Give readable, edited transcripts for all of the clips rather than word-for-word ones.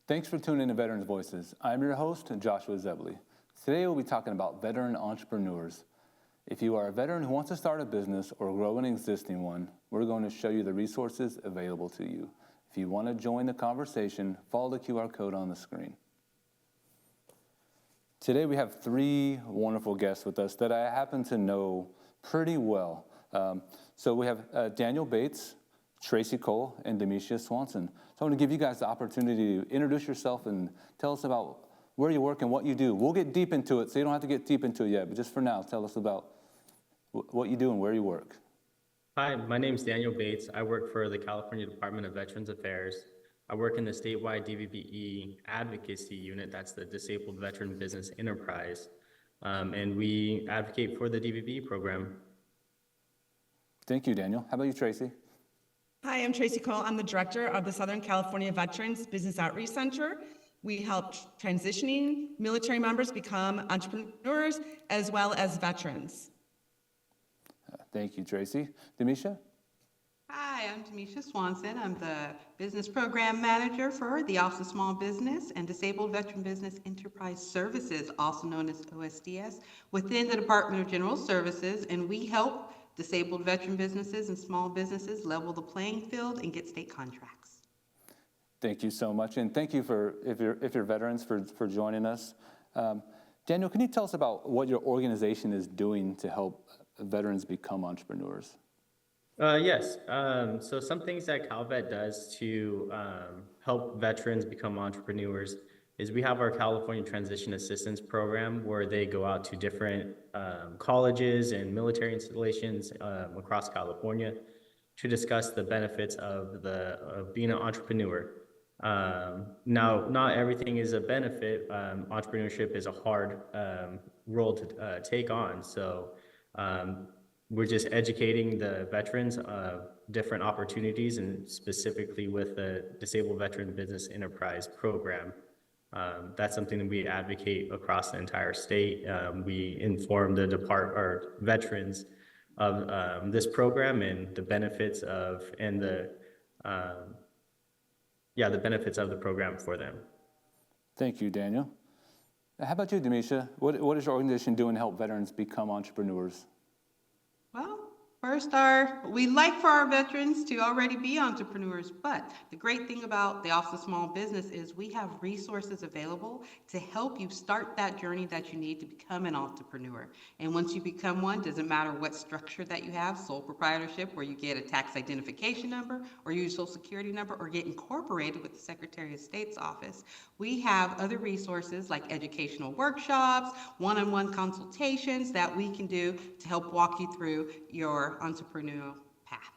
Thanks for tuning in to Veterans Voices. I'm your host, Joshua Zebley. Today we'll be talking about veteran entrepreneurs. If you are a veteran who wants to start a business or grow an existing one, we're going to show you the resources available to you. If you want to join the conversation, follow the QR code on the screen. Today we have three wonderful guests with us that I happen to know pretty well. So we have Daniel Bates, Tracy Cole, and Demisha Swanson. So I want to give you guys the opportunity to introduce yourself and tell us about where you work and what you do. We'll get deep into it, so you don't have to get deep into it yet, but just for now, tell us about what you do and where you work. Hi, my name is Daniel Bates. I work for the California Department of Veterans Affairs. I work in the statewide DVBE advocacy unit, that's the Disabled Veteran Business Enterprise, and we advocate for the DVBE program. Thank you, Daniel. How about you, Tracy? Hi, I'm Tracy Cole. I'm the director of the Southern California Veterans Business Outreach Center. We help transitioning military members become entrepreneurs as well as veterans. Thank you, Tracy. Demisha? Hi, I'm Demisha Swanson. I'm the Business Program Manager for the Office of Small Business and Disabled Veteran Business Enterprise Services, also known as OSDS, within the Department of General Services, and we help disabled veteran businesses and small businesses level the playing field and get state contracts. Thank you so much, and thank you if you're veterans for joining us. Daniel, can you tell us about what your organization is doing to help veterans become entrepreneurs? Yes, so some things that CalVet does to help veterans become entrepreneurs is we have our California Transition Assistance Program where they go out to different colleges and military installations across California to discuss the benefits of being an entrepreneur. Now, not everything is a benefit. Entrepreneurship is a hard role to take on. So we're just educating the veterans of different opportunities, and specifically with the Disabled Veteran Business Enterprise Program. That's something that we advocate across the entire state. We inform the veterans of this program and the benefits of the benefits of the program for them. Thank you, Daniel. How about you, Demisha? What is your organization doing to help veterans become entrepreneurs? Well, first, we like for our veterans to already be entrepreneurs, but the great thing about the Office of Small Business is we have resources available to help you start that journey that you need to become an entrepreneur. And once you become one, doesn't matter what structure that you have, sole proprietorship, where you get a tax identification number or use social security number or get incorporated with the Secretary of State's office. We have other resources like educational workshops, one-on-one consultations that we can do to help walk you through your entrepreneurial path.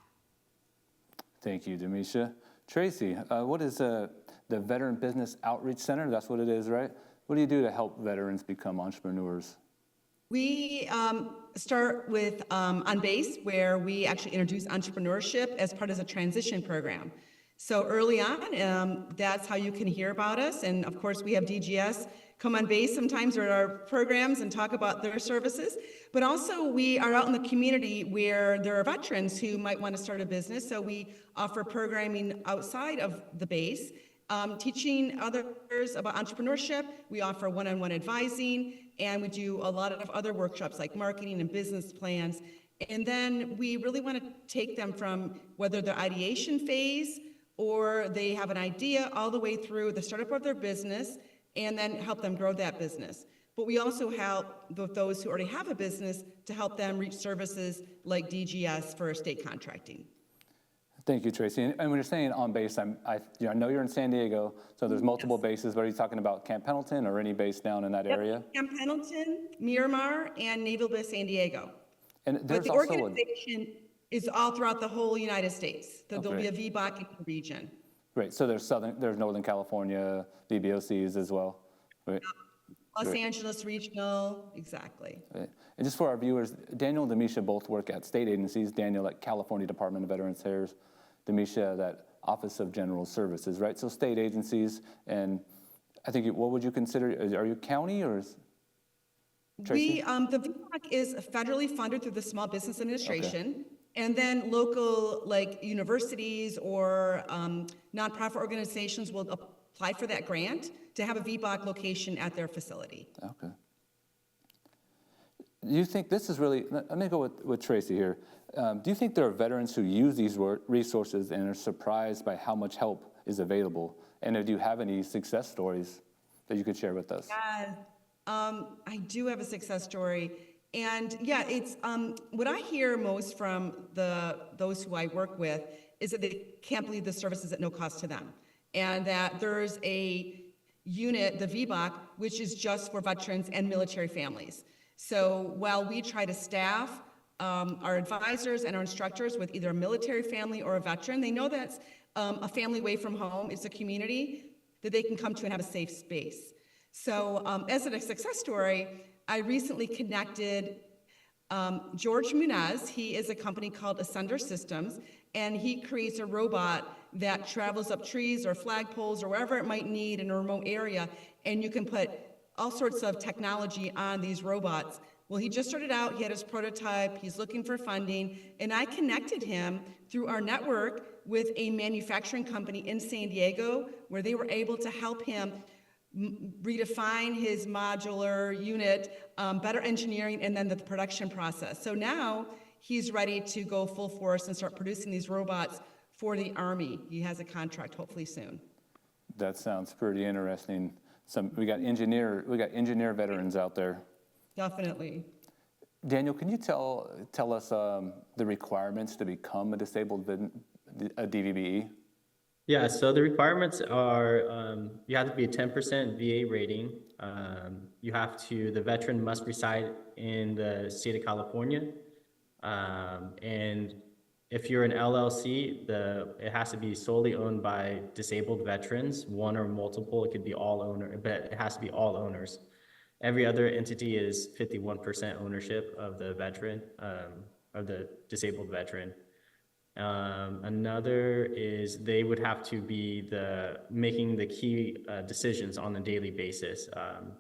Thank you, Demisha. Tracy, what is the Veteran Business Outreach Center? That's what it is, right? What do you do to help veterans become entrepreneurs? We start with On Base, where we actually introduce entrepreneurship as part of a transition program. So early on, that's how you can hear about us. And of course, we have DGS come on base sometimes at our programs and talk about their services. But also we are out in the community where there are veterans who might want to start a business. So we offer programming outside of the base, teaching others about entrepreneurship. We offer one-on-one advising, and we do a lot of other workshops like marketing and business plans. And then we really want to take them from whether they're ideation phase or they have an idea all the way through the startup of their business, and then help them grow that business. But we also help those who already have a business to help them reach services like DGS for state contracting. Thank you, Tracy. And when you're saying on base, I know you're in San Diego, so there's multiple bases, but are you talking about Camp Pendleton or any base down in that area? Camp Pendleton, Miramar, and Naval Base San Diego. And there's but the also organization is all throughout the whole United States. There'll be a VBOC in the region. Great. So there's Northern California, VBOCs as well. Right. Los Angeles Regional, exactly. Right. And just for our viewers, Daniel and Demisha both work at state agencies. Daniel at California Department of Veterans Affairs, Demisha at Office of General Services, right? So state agencies, and I think, what would you consider, are you county or is Tracy? The VBOC is federally funded through the Small Business Administration. Okay. And then local, like universities or nonprofit organizations will apply for that grant to have a VBOC location at their facility. Okay. Do you think this is really, let me go with Tracy here. Do you think there are veterans who use these resources and are surprised by how much help is available? And do you have any success stories that you could share with us? Yeah, I do have a success story. And yeah, it's what I hear most from those who I work with is that they can't believe the service is at no cost to them. And that there's a unit, the VBOC, which is just for veterans and military families. So while we try to staff our advisors and our instructors with either a military family or a veteran, they know that's a family away from home. It's a community that they can come to and have a safe space. So as a success story, I recently connected George Munez. He is a company called Ascender Systems, and he creates a robot that travels up trees or flagpoles or wherever it might need in a remote area, and you can put all sorts of technology on these robots. Well, he just started out, he had his prototype, he's looking for funding, and I connected him through our network with a manufacturing company in San Diego where they were able to help him redefine his modular unit, better engineering, and then the production process. So now he's ready to go full force and start producing these robots for the Army. He has a contract hopefully soon. That sounds pretty interesting. We got engineer veterans out there. Definitely. Daniel, can you tell us the requirements to become a DVBE? Yeah, so the requirements are you have to be a 10% VA rating. The veteran must reside in the state of California. And if you're an LLC, it has to be solely owned by disabled veterans, one or multiple. It could be all owner, but it has to be all owners. Every other entity is 51% ownership of the veteran, of the disabled veteran. Another is they would have to be making the key decisions on a daily basis.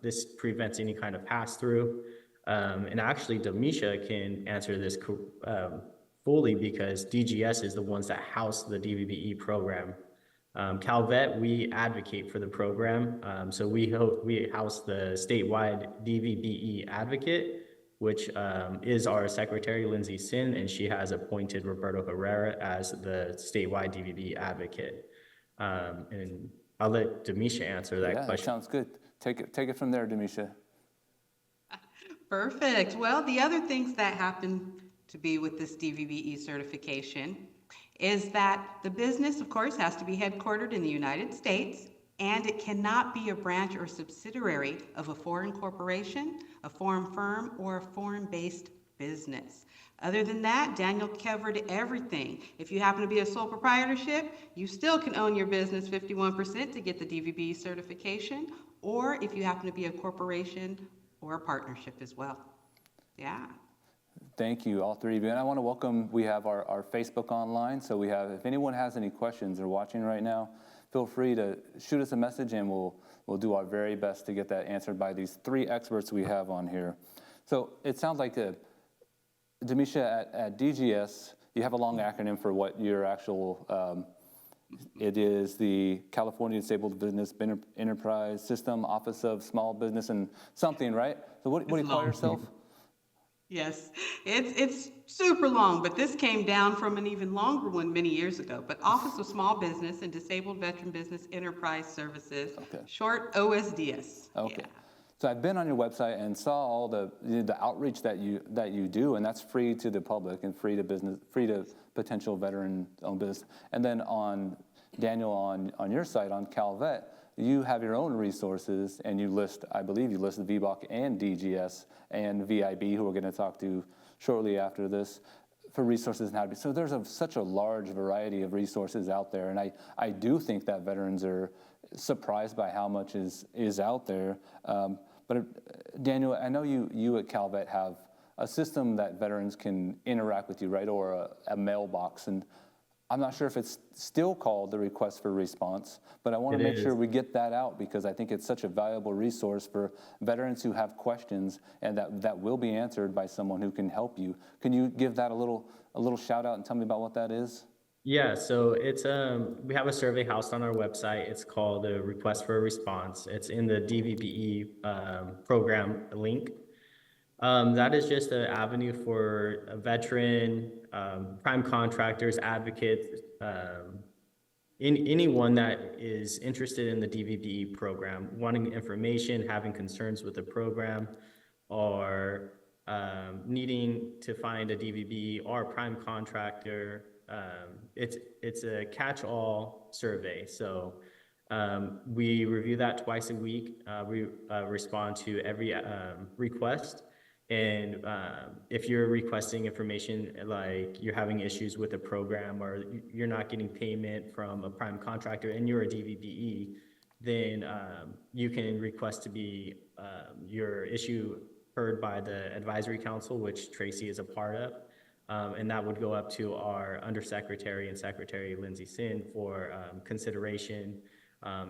This prevents any kind of pass-through. And actually, Demisha can answer this fully because DGS is the ones that house the DVBE program. Calvet, we advocate for the program. So we house the statewide DVBE advocate, which is our secretary, Lindsay Sin, and she has appointed Roberto Herrera as the statewide DVBE advocate. And I'll let Demisha answer that question. That sounds good. Take it from there, Demisha. Perfect. Well, the other things that happen to be with this DVBE certification is that the business, of course, has to be headquartered in the United States, and it cannot be a branch or subsidiary of a foreign corporation, a foreign firm, or a foreign-based business. Other than that, Daniel covered everything. If you happen to be a sole proprietorship, you still can own your business 51% to get the DVBE certification, or if you happen to be a corporation or a partnership as well. Yeah. Thank you, all three of you. And I want to welcome, we have our Facebook online. So if anyone has any questions or watching right now, feel free to shoot us a message and we'll do our very best to get that answered by these three experts we have on here. So it sounds like, Demisha, at DGS, you have a long acronym for what your actual, it is the California Disabled Business Enterprise System, Office of Small Business and something, right? So what do you call yourself? Yes, it's super long, but this came down from an even longer one many years ago. But Office of Small Business and Disabled Veteran Business Enterprise Services, short OSDS. Okay. Yeah. So I've been on your website and saw all the outreach that you do, and that's free to the public and free to potential veteran-owned business. And then on Daniel, on your site on Calvet, you have your own resources, and I believe you list the VBOC and DGS and VIB, who we're going to talk to shortly after this, for resources and how to be. So there's such a large variety of resources out there, and I do think that veterans are surprised by how much is out there. But Daniel, I know you at Calvet have a system that veterans can interact with you, right, or a mailbox, and I'm not sure if it's still called the request for response, but I want to make sure we get that out because I think it's such a valuable resource for veterans who have questions and that will be answered by someone who can help you. Can you give that a little shout out and tell me about what that is? Yeah, so it's we have a survey housed on our website. It's called a request for a response. It's in the DVBE program link. That is just an avenue for a veteran, prime contractors, advocates, anyone that is interested in the DVBE program, wanting information, having concerns with the program, or needing to find a DVBE or a prime contractor. It's a catch-all survey. So we review that twice a week. We respond to every request. And if you're requesting information, like you're having issues with a program or you're not getting payment from a prime contractor and you're a DVBE, then you can request to be your issue heard by the advisory council, which Tracy is a part of. And that would go up to our undersecretary and secretary, Lindsay Sin, for consideration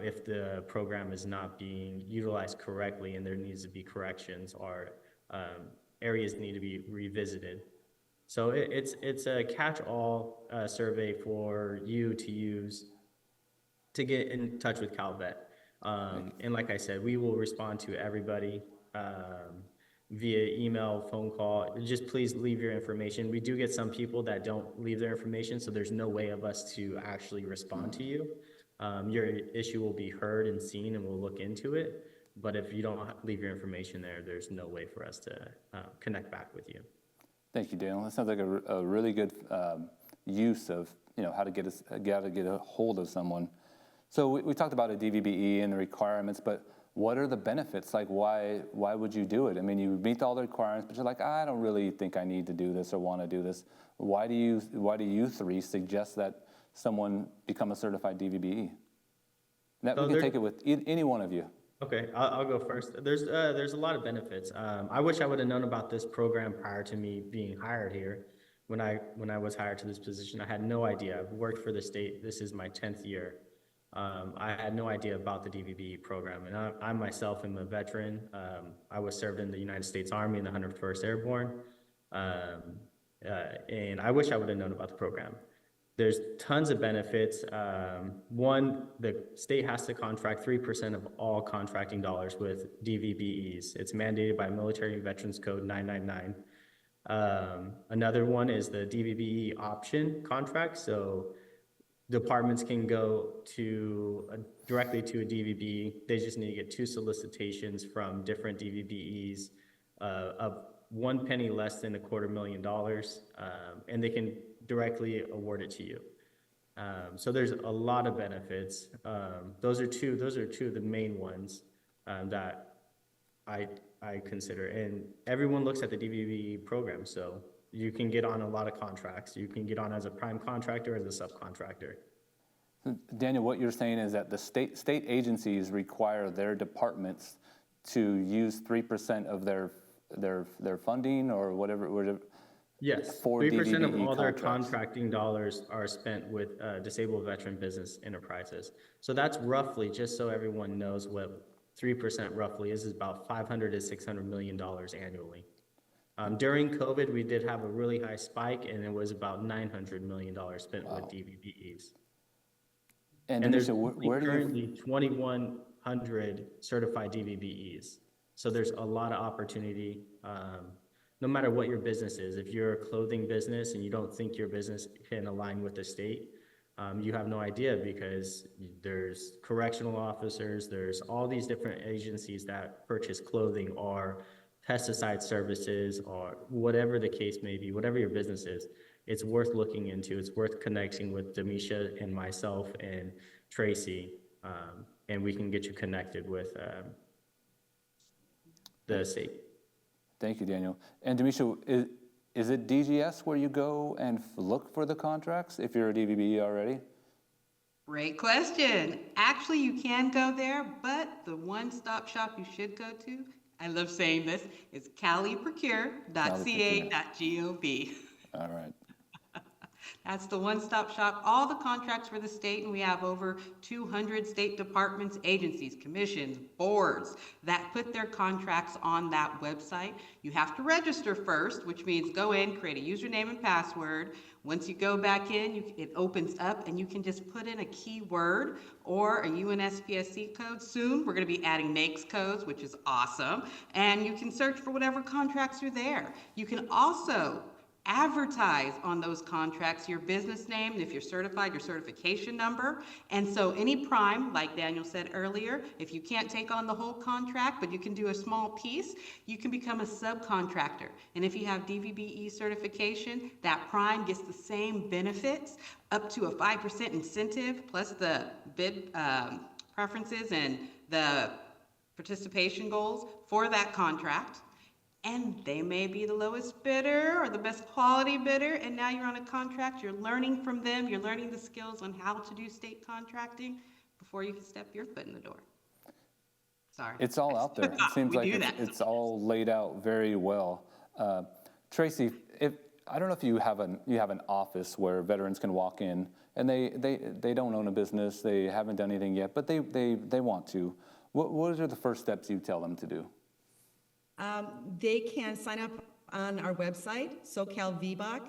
if the program is not being utilized correctly and there needs to be corrections or areas need to be revisited. So it's a catch-all survey for you to use to get in touch with CalVet. And like I said, we will respond to everybody via email, phone call. Just please leave your information. We do get some people that don't leave their information, so there's no way of us to actually respond to you. Your issue will be heard and seen, and we'll look into it. But if you don't leave your information there, there's no way for us to connect back with you. Thank you, Daniel. That sounds like a really good use of how to get a hold of someone. So we talked about a DVBE and the requirements, but what are the benefits? Like, why would you do it? I mean, you meet all the requirements, but you're like, I don't really think I need to do this or want to do this. Why do you three suggest that someone become a certified DVBE? We can take it with any one of you. Okay, I'll go first. There's a lot of benefits. I wish I would have known about this program prior to me being hired here. When I was hired to this position, I had no idea. I've worked for the state. This is my 10th year. I had no idea about the DVBE program, and I myself am a veteran. I was served in the United States Army in the 101st Airborne, and I wish I would have known about the program. There's tons of benefits. One, the state has to contract 3% of all contracting dollars with DVBEs. It's mandated by Military Veterans Code 999. Another one is the DVBE option contract. So departments can go directly to a DVBE. They just need to get 2 solicitations from different DVBEs of 1 penny less than $250,000, and they can directly award it to you. So there's a lot of benefits. Those are two of the main ones that I consider. And everyone looks at the DVBE program, so you can get on a lot of contracts. You can get on as a prime contractor, as a subcontractor. Daniel, what you're saying is that the state agencies require their departments to use 3% of their funding or whatever. Yes, for 3% of DVBE all their contracts. contracting dollars are spent with disabled veteran business enterprises. So that's roughly, just so everyone knows what 3% roughly is about $500 to $600 million annually. During COVID, we did have a really high spike, and it was about $900 million spent with DVBEs. And there's currently 2,100 certified DVBEs. So there's a lot of opportunity. No matter what your business is, if you're a clothing business and you don't think your business can align with the state, you have no idea, because there's correctional officers, there's all these different agencies that purchase clothing or pesticide services or whatever the case may be, whatever your business is. It's worth looking into. It's worth connecting with Demisha and myself and Tracy, and we can get you connected with the state. Thank you, Daniel. And Demisha, is it DGS where you go and look for the contracts if you're a DVBE already? Great question. Actually, you can go there, but the one-stop shop you should go to, I love saying this, is caliprocure.ca.gov. All right. That's the one-stop shop, all the contracts for the state, and we have over 200 state departments, agencies, commissions, boards that put their contracts on that website. You have to register first, which means go in, create a username and password. Once you go back in, it opens up and you can just put in a keyword or a UNSPSC code. Soon, we're gonna be adding NAICS codes, which is awesome. And you can search for whatever contracts are there. You can also advertise on those contracts your business name, and if you're certified, your certification number. And so any prime, like Daniel said earlier, if you can't take on the whole contract, but you can do a small piece, you can become a subcontractor. And if you have DVBE certification, that prime gets the same benefits, up to a 5% incentive, plus the bid preferences and the participation goals for that contract. And they may be the lowest bidder or the best quality bidder, and now you're on a contract, you're learning from them, you're learning the skills on how to do state contracting before you can step your foot in the door. Sorry. It's all out there. It seems like it's all laid out very well. Tracy, I don't know if you have an office where veterans can walk in and they don't own a business, they haven't done anything yet, but they want to. What are the first steps you tell them to do? They can sign up on our website, socalvboc.org,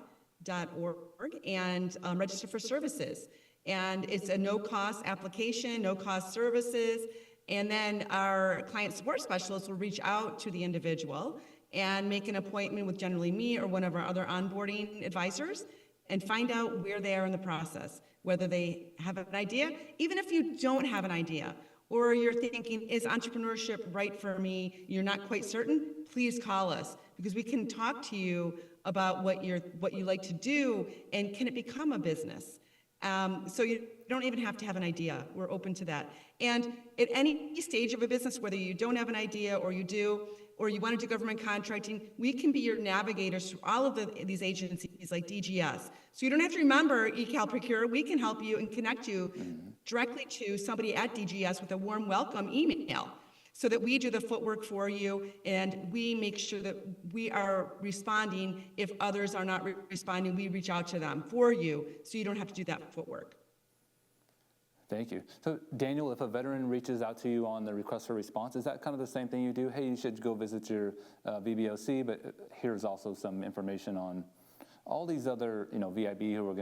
and register for services. And it's a no-cost application, no-cost services. And then our client support specialists will reach out to the individual and make an appointment with generally me or one of our other onboarding advisors and find out where they are in the process, whether they have an idea, even if you don't have an idea, or you're thinking, is entrepreneurship right for me? You're not quite certain, please call us, because we can talk to you about what you like to do and can it become a business? So you don't even have to have an idea. We're open to that. And at any stage of a business, whether you don't have an idea or you do, or you want to do government contracting, we can be your navigators through all of these agencies like DGS. So you don't have to remember eCal Procure. We can help you and connect you directly to somebody at DGS with a warm welcome email so that we do the footwork for you and we make sure that we are responding. If others are not responding, we reach out to them for you so you don't have to do that footwork. Thank you. So Daniel, if a veteran reaches out to you on the request for response, is that kind of the same thing you do? Hey, you should go visit your VBOC, but here's also some information on all these other, VIB who we're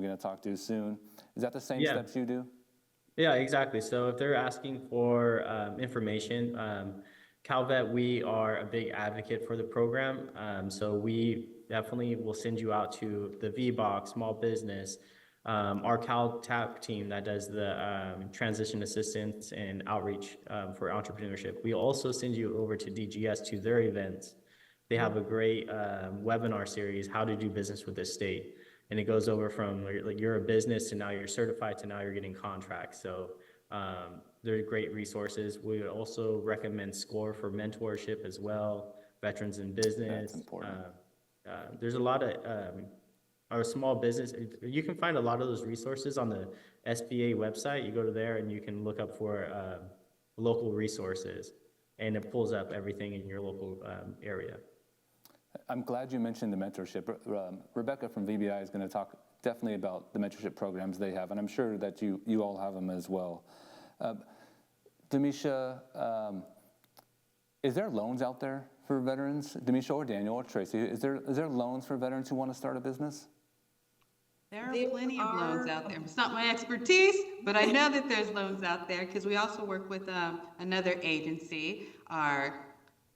gonna talk to soon. Is that the same steps you do? Yeah, exactly. So if they're asking for information, CalVet, we are a big advocate for the program. So we definitely will send you out to the VBOC, small business, our CalTAP team that does the transition assistance and outreach for entrepreneurship. We also send you over to DGS to their events. They have a great webinar series, how to do business with the state. And it goes over from like you're a business to now you're certified to now you're getting contracts. So they're great resources. We would also recommend SCORE for mentorship as well, veterans in business. That's important. There's a lot of our small business. You can find a lot of those resources on the SBA website. You go to there and you can look up for local resources and it pulls up everything in your local area. I'm glad you mentioned the mentorship. Rebecca from VBI is going to talk definitely about the mentorship programs they have, and I'm sure that you all have them as well. Demisha, is there loans out there for veterans? Demisha or Daniel or Tracy, is there loans for veterans who want to start a business? There are plenty of loans out there. It's not my expertise, but I know that there's loans out there because we also work with another agency, our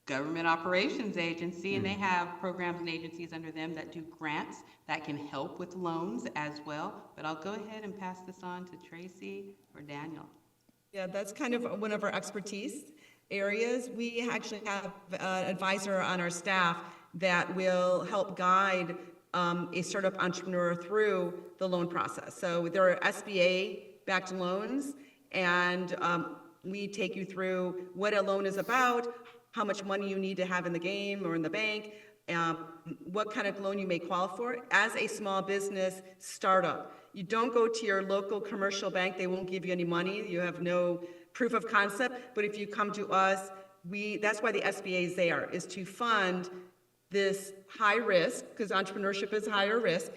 government operations agency, and they have programs and agencies under them that do grants that can help with loans as well. But I'll go ahead and pass this on to Tracy or Daniel. Yeah, that's kind of one of our expertise areas. We actually have an advisor on our staff that will help guide a startup entrepreneur through the loan process. So there are SBA-backed loans, and we take you through what a loan is about, how much money you need to have in the game or in the bank, what kind of loan you may qualify for. As a small business startup, you don't go to your local commercial bank. They won't give you any money. You have no proof of concept. But if you come to us, that's why the SBA is there, is to fund this high risk, because entrepreneurship is higher risk,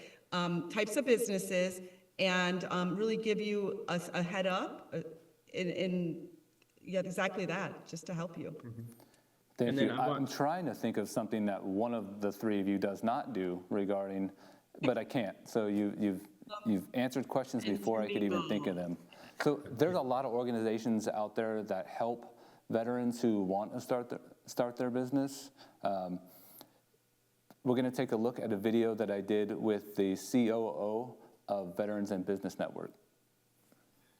types of businesses and really give you a head up yeah, exactly that, just to help you. Thank And you. then I'm trying to think of something that one of the three of you does not do regarding, but I can't. So you've answered questions before I could even think of them. So there's a lot of organizations out there that help veterans who want to start their business. We're going to take a look at a video that I did with the COO of Veterans and Business Network.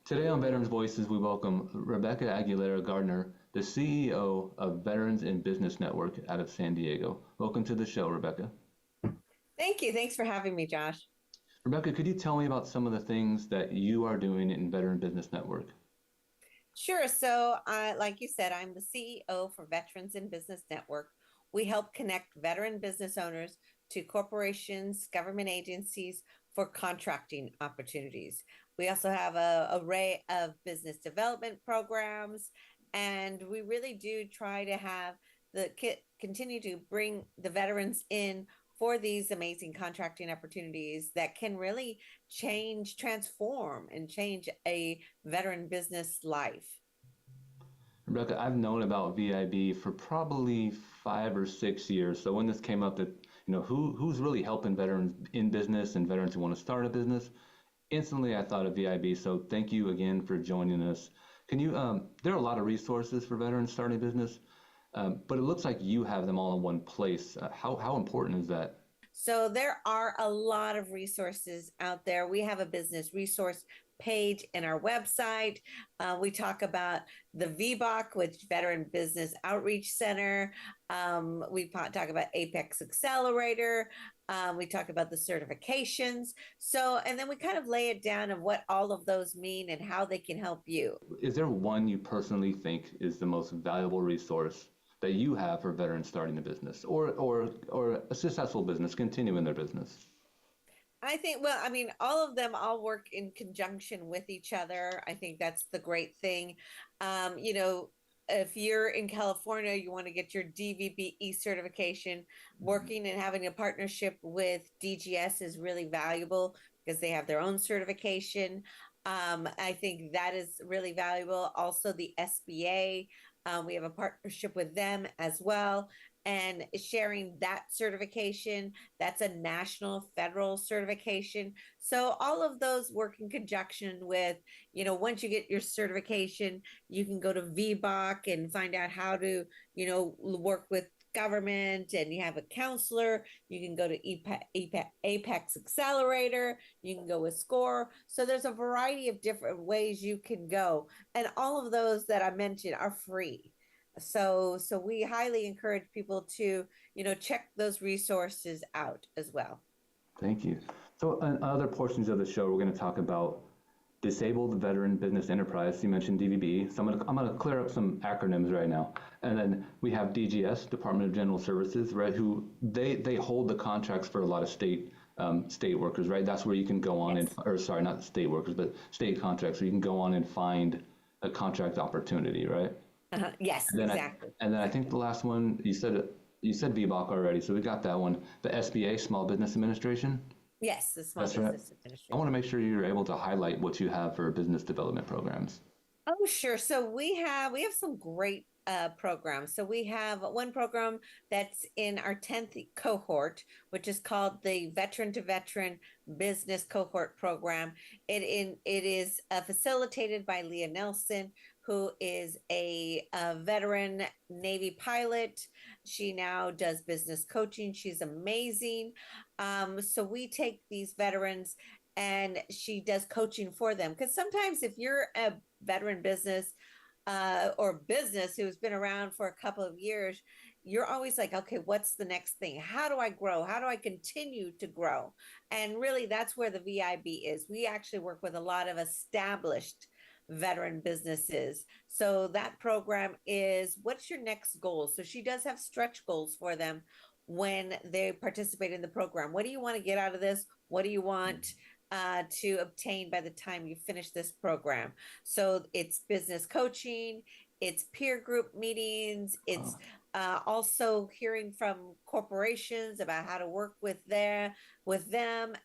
Today on Veterans Voices, we welcome Rebecca Aguilera Gardner, the CEO of Veterans and Business Network out of San Diego. Welcome to the show, Rebecca. Thank you. Thanks for having me, Josh. Rebecca, could you tell me about some of the things that you are doing in Veteran Business Network? Sure. So, like you said, I'm the CEO for Veterans and Business Network. We help connect veteran business owners to corporations, government agencies for contracting opportunities. We also have an array of business development programs, and we really do try to have continue to bring the veterans in for these amazing contracting opportunities that can really transform, and change a veteran business life. Rebecca, I've known about VIB for probably 5 or 6 years. So when this came up that, who's really helping veterans in business and veterans who want to start a business, instantly I thought of VIB. So thank you again for joining us. Can you, there are a lot of resources for veterans starting a business, but it looks like you have them all in one place. How important is that? So there are a lot of resources out there. We have a business resource page in our website. We talk about the VBOC, which Veteran Business Outreach Center. We talk about Apex Accelerator. We talk about the certifications. So, and then we kind of lay it down of what all of those mean and how they can help you. Is there one you personally think is the most valuable resource that you have for veterans starting a business or a successful business continuing their business? I think, well, I mean, all of them all work in conjunction with each other. I think that's the great thing. If you're in California, you want to get your DVBE certification, working and having a partnership with DGS is really valuable because they have their own certification. I think that is really valuable. Also, the SBA, we have a partnership with them as well. And sharing that certification, that's a national federal certification. So all of those work in conjunction with, once you get your certification, you can go to VBOC and find out how to, work with government, and you have a counselor. You can go to Apex Accelerator. You can go with SCORE. So there's a variety of different ways you can go. And all of those that I mentioned are free. So we highly encourage people to, check those resources out as well. Thank you. So in other portions of the show, we're going to talk about Disabled Veteran Business Enterprise. You mentioned DVBE. So I'm going to clear up some acronyms right now. And then we have DGS, Department of General Services, right? Who they hold the contracts for a lot of state workers, right? That's where you can go on not state workers, but state contracts, where you can go on and find a contract opportunity, right? Yes, exactly. And then I think the last one, you said VBOC already, so we got that one. The SBA, Small Business Administration? Yes, the Small That's Business right. Administration. I want to make sure you're able to highlight what you have for business development programs. Oh, sure. So we have some great programs. So we have one program that's in our 10th cohort, which is called the Veteran to Veteran Business Cohort Program. It is facilitated by Leah Nelson, who is a veteran Navy pilot. She now does business coaching. She's amazing. So we take these veterans and she does coaching for them. Because sometimes if you're a veteran business or business who's been around for a couple of years, you're always like, okay, what's the next thing? How do I grow? How do I continue to grow? And really, that's where the VIB is. We actually work with a lot of established veteran businesses. So that program is, what's your next goal? So she does have stretch goals for them when they participate in the program. What do you want to get out of this? What do you want to obtain by the time you finish this program? So it's business coaching, it's peer group meetings, it's Also hearing from corporations about how to work with them,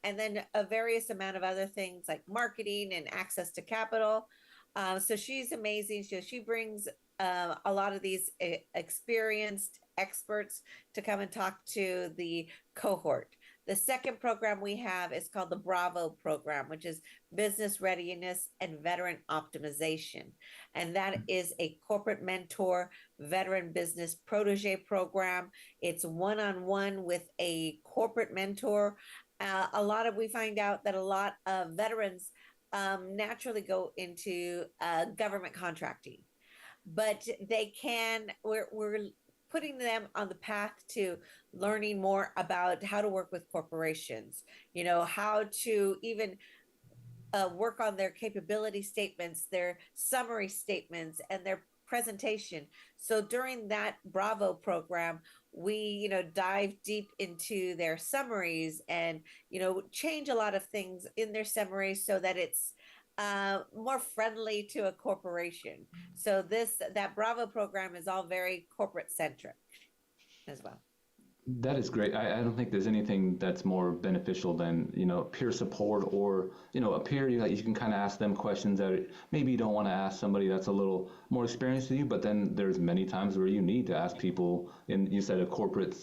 and then a various amount of other things like marketing and access to capital. So she's amazing. She brings a lot of these experienced experts to come and talk to the cohort. The second program we have is called the Bravo program, which is business readiness and veteran optimization. And that is a corporate mentor veteran business protege program. It's one-on-one with a corporate mentor. We find out that a lot of veterans naturally go into government contracting, but we're putting them on the path to learning more about how to work with corporations, how to even work on their capability statements, their summary statements, and their presentation. So during that Bravo program, we, dive deep into their summaries and, change a lot of things in their summaries so that it's more friendly to a corporation. So that Bravo program is all very corporate centric as well. That is great. I don't think there's anything that's more beneficial than, peer support or, a peer you can kind of ask them questions that maybe you don't want to ask somebody that's a little more experienced than you, but then there's many times where you need to ask people, and you said a corporate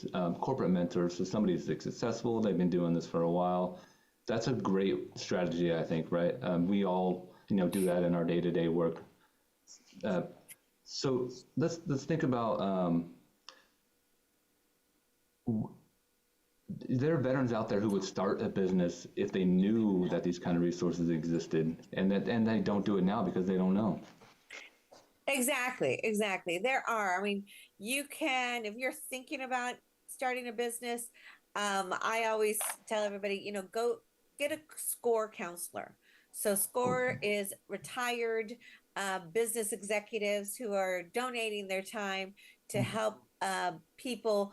mentor, so somebody who's successful, they've been doing this for a while. That's a great strategy, I think, right? We all, do that in our day-to-day work. So let's think about, there are veterans out there who would start a business if they knew that these kind of resources existed, and they don't do it now because they don't know. Exactly. There are. I mean, you can, if you're thinking about starting a business, I always tell everybody, go get a SCORE counselor. So SCORE is retired business executives who are donating their time to help people,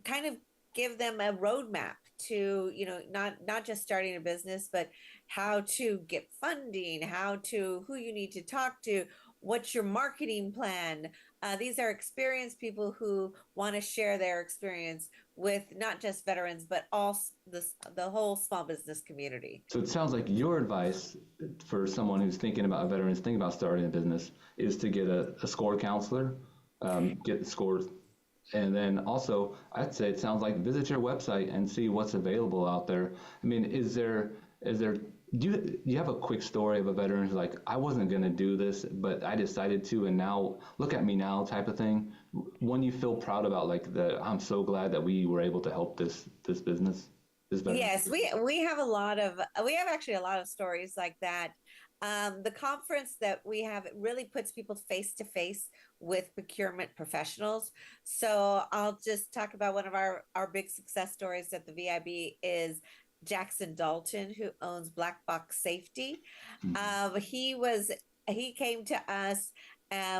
kind of give them a roadmap to, not just starting a business, but how to get funding, who you need to talk to, what's your marketing plan. These are experienced people who want to share their experience with not just veterans, but all the whole small business community. So it sounds like your advice for someone who's thinking about veterans, thinking about starting a business, is to get a SCORE counselor, get the scores. And then also, I'd say it sounds like visit your website and see what's available out there. I mean, do you have a quick story of a veteran who's like, I wasn't going to do this, but I decided to, and now look at me now type of thing? One you feel proud about, like I'm so glad that we were able to help this business, this veteran? Yes, we have actually a lot of stories like that. The conference that we have really puts people face to face with procurement professionals. So I'll just talk about one of our big success stories at the VIB is Jackson Dalton, who owns Black Box Safety. Mm-hmm. He came to us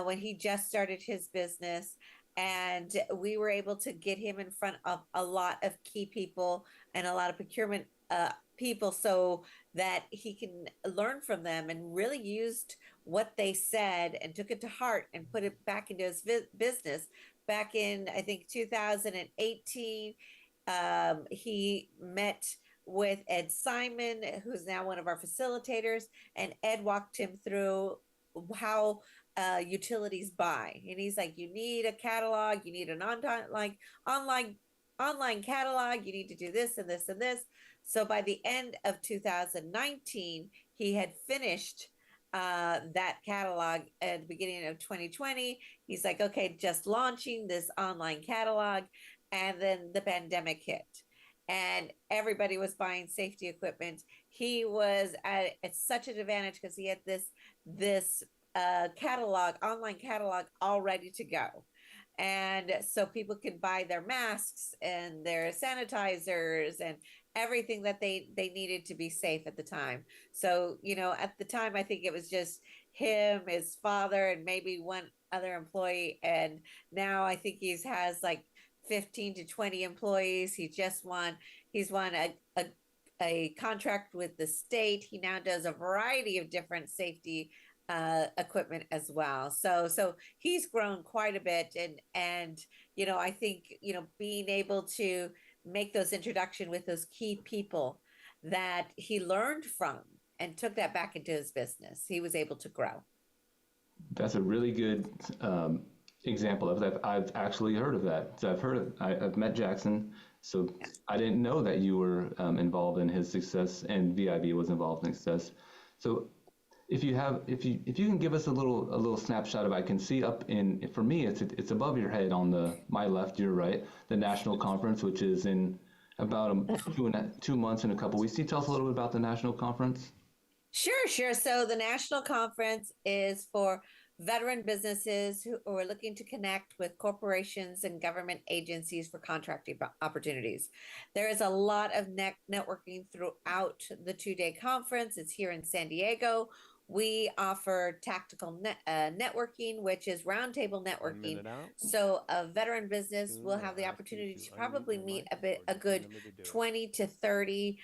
when he just started his business, and we were able to get him in front of a lot of key people and a lot of procurement people so that he can learn from them, and really used what they said and took it to heart and put it back into his business. Back in, I think, 2018, he met with Ed Simon, who's now one of our facilitators, and Ed walked him through how utilities buy. And he's like, you need a catalog, you need an online catalog, you need to do this and this and this. So by the end of 2019, he had finished that catalog. At the beginning of 2020, he's like, okay, just launching this online catalog. And then the pandemic hit, and everybody was buying safety equipment. He was at such an advantage because he had this online catalog all ready to go. And so people could buy their masks and their sanitizers and everything that they needed to be safe at the time. So, at the time, I think it was just him, his father, and maybe one other employee. And now I think has like 15 to 20 employees. He's won a contract with the state. He now does a variety of different safety equipment as well. So he's grown quite a bit, and I think being able to make those introduction with those key people that he learned from and took that back into his business, he was able to grow. That's a really good example of that. I've actually heard of that. So I've met Jackson. So Yeah. I didn't know that you were involved in his success and VIB was involved in success. So if you can give us a little snapshot of, I can see up in, for me, it's above your head on my left, your right, the national conference, which is in about 2 months and a couple weeks. Can you tell us a little bit about the national conference? Sure. So the national conference is for veteran businesses who are looking to connect with corporations and government agencies for contracting opportunities. There is a lot of networking throughout the 2-day conference. It's here in San Diego. We offer tactical networking, which is roundtable networking. So a veteran business will have the opportunity to probably meet a good 20 to 30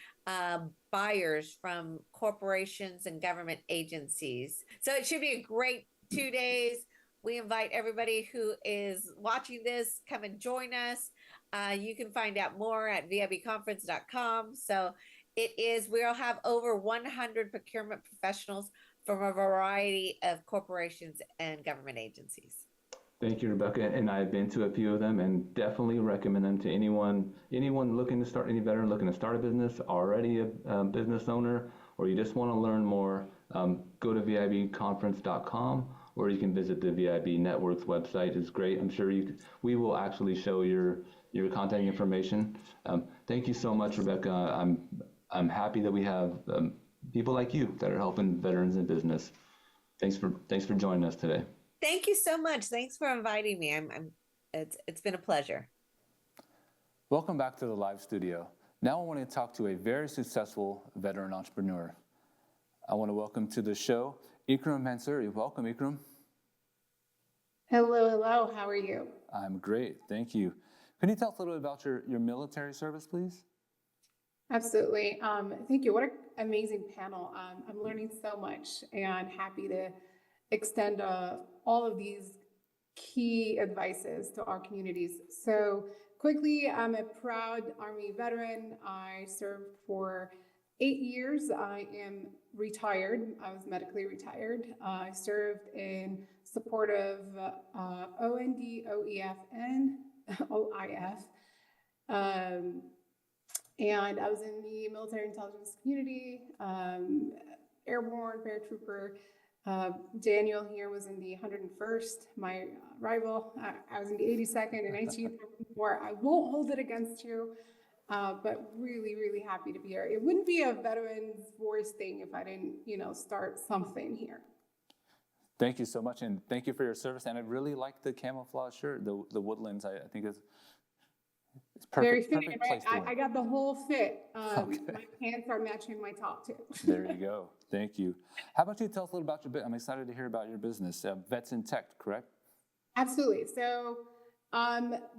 buyers from corporations and government agencies. So it should be a great 2 days. We invite everybody who is watching this, come and join us. You can find out more at vibconference.com. So we'll have over 100 procurement professionals from a variety of corporations and government agencies. Thank you, Rebecca. And I've been to a few of them and definitely recommend them to anyone looking to start, any veteran looking to start a business, already a business owner, or you just want to learn more. Go to vibconference.com, or you can visit the VIB Network's website. It's great. I'm sure we will actually show your contact information. Thank you so much, Rebecca. I'm happy that we have people like you that are helping veterans in business. Thanks for joining us today. Thank you so much. Thanks for inviting me. It's been a pleasure. Welcome back to the live studio. Now I want to talk to a very successful veteran entrepreneur. I want to welcome to the show Ikram Mansuri. Welcome, Ikram. Hello. How are you? I'm great. Thank you. Can you tell us a little bit about your military service, please? Absolutely. Thank you. What an amazing panel. I'm learning so much and happy to extend all of these key advices to our communities. So quickly, I'm a proud Army veteran. I served for 8 years. I am retired. I was medically retired. I served in support of OND, OEF, and OIF. And I was in the military intelligence community, airborne, paratrooper. Daniel here was in the 101st, my rival. I was in the 82nd and 1934. I won't hold it against you, but really, really happy to be here. It wouldn't be a veteran's voice thing if I didn't, start something here. Thank you so much, and thank you for your service. And I really like the camouflage shirt, the woodlands. I think it's perfect. Very fitting, perfect right? place to I got the whole fit. Okay. My pants are matching my top too. There you go. Thank you. How about you tell us a little about your business? I'm excited to hear about your business. Vets in Tech, correct? Absolutely. So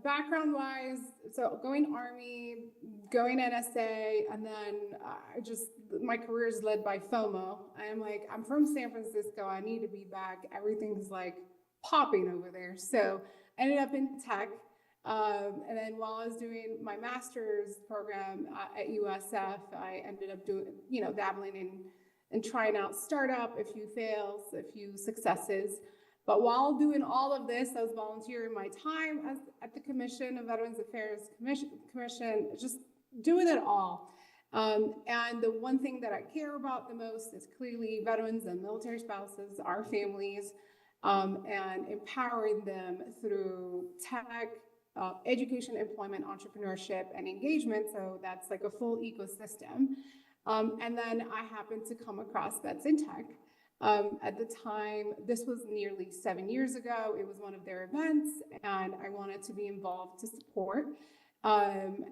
background-wise, so going Army, going NSA, and then my career is led by FOMO. I'm from San Francisco. I need to be back. Everything's like popping over there. So I ended up in tech. And then while I was doing my master's program at USF, I ended up doing, dabbling in trying out startup, a few fails, a few successes. But while doing all of this, I was volunteering my time at the Commission of Veterans Affairs Commission, just doing it all. And the one thing that I care about the most is clearly veterans and military spouses, our families, and empowering them through tech, education, employment, entrepreneurship, and engagement. So that's like a full ecosystem. And then I happened to come across Vets in Tech. At the time, this was nearly 7 years ago. It was one of their events, and I wanted to be involved to support. And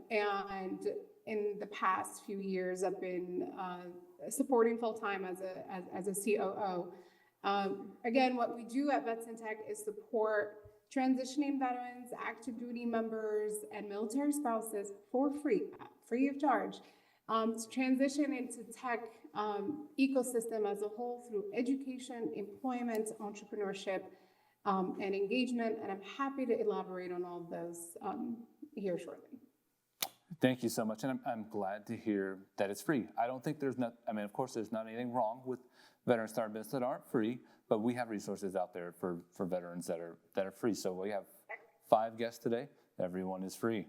in the past few years, I've been supporting full-time as a COO. Again, what we do at Vets in Tech is support transitioning veterans, active duty members, and military spouses for free of charge, to transition into tech ecosystem as a whole through education, employment, entrepreneurship, and engagement. And I'm happy to elaborate on all of those here shortly. Thank you so much, and I'm glad to hear that it's free. I don't think there's not, I mean, of course, there's not anything wrong with veterans starting business that aren't free, but we have resources out there for veterans that are free. So we have 5 guests today. Everyone is free.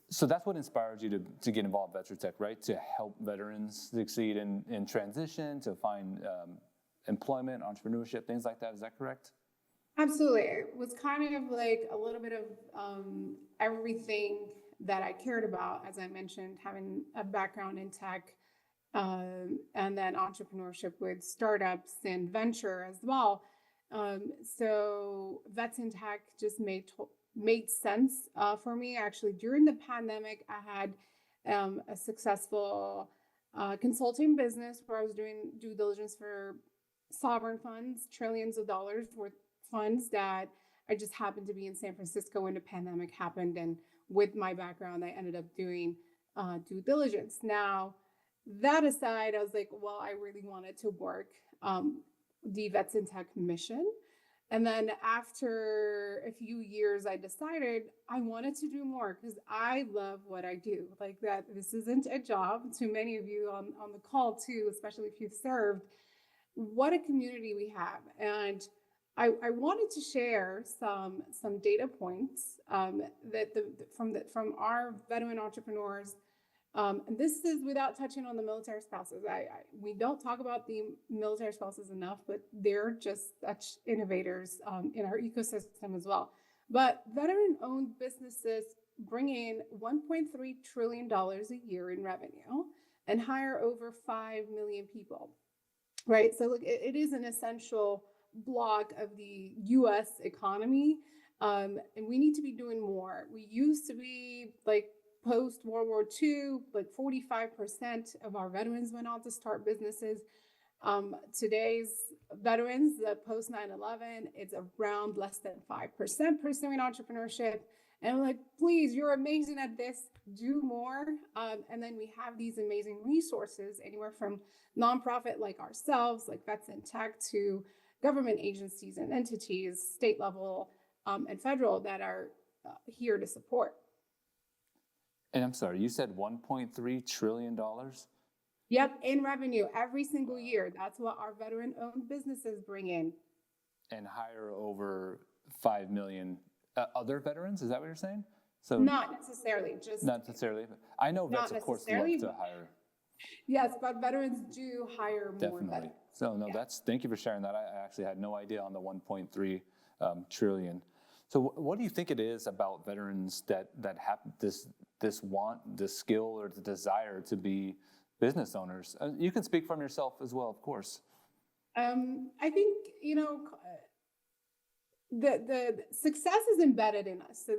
So that's what inspired you to get involved in VetraTech, right? To help veterans succeed in transition, to find employment, entrepreneurship, things like that. Is that correct? Absolutely. It was kind of like a little bit of everything that I cared about, as I mentioned, having a background in tech, and then entrepreneurship with startups and venture as well. So Vets in Tech just made sense for me. Actually, during the pandemic, I had a successful consulting business where I was doing due diligence for sovereign funds, trillions of dollars worth funds that I just happened to be in San Francisco when the pandemic happened. And with my background, I ended up doing due diligence. Now, that aside, I was like, well, I really wanted to work the Vets in Tech mission. And then after a few years, I decided I wanted to do more because I love what I do. Like that, this isn't a job. To many of you on the call too, especially if you've served, what a community we have. And I wanted to share some data points from our veteran entrepreneurs. And this is without touching on the military spouses. We don't talk about the military spouses enough, but they're just such innovators in our ecosystem as well. But veteran-owned businesses bring in $1.3 trillion a year in revenue and hire over 5 million people, right? So look, it is an essential block of the U.S. economy, and we need to be doing more. We used to be like post-World War II, like 45% of our veterans went on to start businesses. Today's veterans, post 9/11, it's around less than 5% pursuing entrepreneurship. And I'm like, please, you're amazing at this, do more. And then we have these amazing resources, anywhere from nonprofit like ourselves, like Vets in Tech, to government agencies and entities, state level and federal, that are here to support. And I'm sorry, you said $1.3 trillion? Yep, in revenue every single year. That's what our veteran-owned businesses bring in. And hire over 5 million other veterans? Is that what you're saying? So not necessarily, just not necessarily. I know vets, of course, love to hire. Yes, but veterans do hire more. Definitely. Veterans. So no, thank you for sharing that. I actually had no idea on the 1.3 trillion. So what do you think it is about veterans that have this want, this skill, or the desire to be business owners? You can speak from yourself as well, of course. I think, the success is embedded in us. So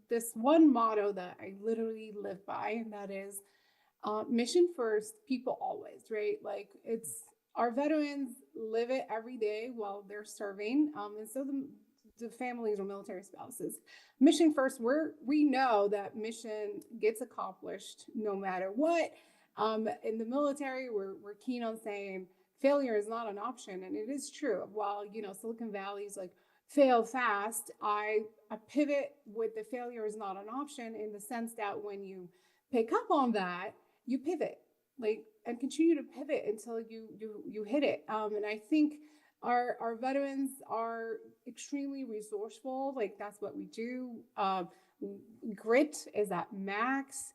this one motto that I literally live by, and that is mission first, people always, right? Like, it's our veterans live it every day while they're serving, and so the families or military spouses. Mission first, we know that mission gets accomplished no matter what. In the military, we're keen on saying failure is not an option, and it is true. While Silicon Valley's like fail fast, I pivot with the failure is not an option, in the sense that when you pick up on that, you pivot, like, and continue to pivot until you hit it. And I think our veterans are extremely resourceful. Like, that's what we do. Grit is at max.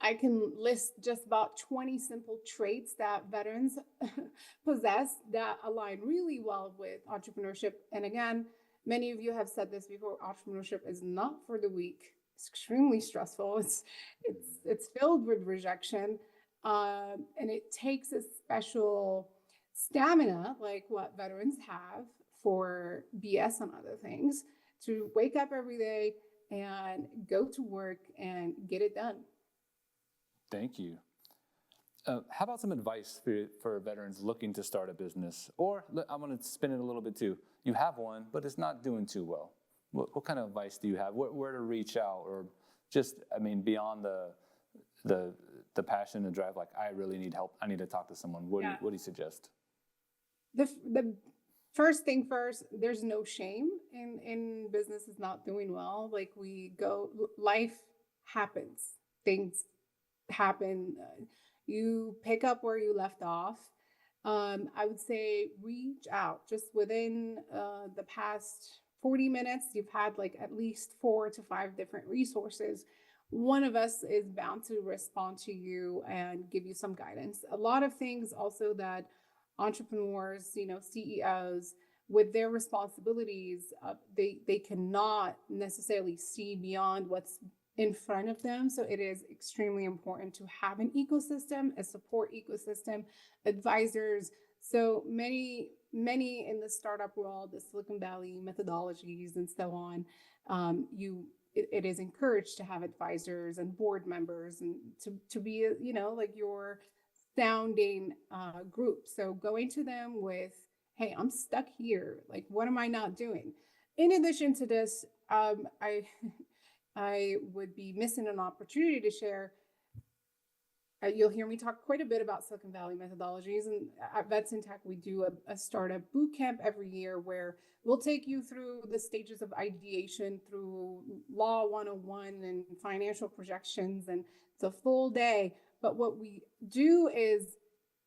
I can list just about 20 simple traits that veterans possess that align really well with entrepreneurship. And again, many of you have said this before, entrepreneurship is not for the weak. It's extremely stressful. It's filled with rejection. And it takes a special stamina, like what veterans have for BS and other things, to wake up every day and go to work and get it done. Thank you. How about some advice for veterans looking to start a business? Or I'm going to spin it a little bit too. You have one, but it's not doing too well. What kind of advice do you have? Where to reach out, or just, I mean, beyond the passion and drive, like, I really need help, I need to talk to someone, what do you suggest? The first thing first, there's no shame in businesses not doing well. Like life happens, things happen. You pick up where you left off. I would say reach out. Just within the past 40 minutes, you've had like at least 4 to 5 different resources. One of us is bound to respond to you and give you some guidance. A lot of things also that entrepreneurs, CEOs, with their responsibilities, they cannot necessarily see beyond what's in front of them. So it is extremely important to have an ecosystem, a support ecosystem, advisors. So many in the startup world, the Silicon Valley methodologies and so on, it is encouraged to have advisors and board members and to be, like your sounding group. So going to them with, hey, I'm stuck here. Like, what am I not doing? In addition to this, I would be missing an opportunity to share. You'll hear me talk quite a bit about Silicon Valley methodologies. And at Vets in Tech, we do a startup boot camp every year where we'll take you through the stages of ideation through Law 101 and financial projections. And it's a full day. But what we do is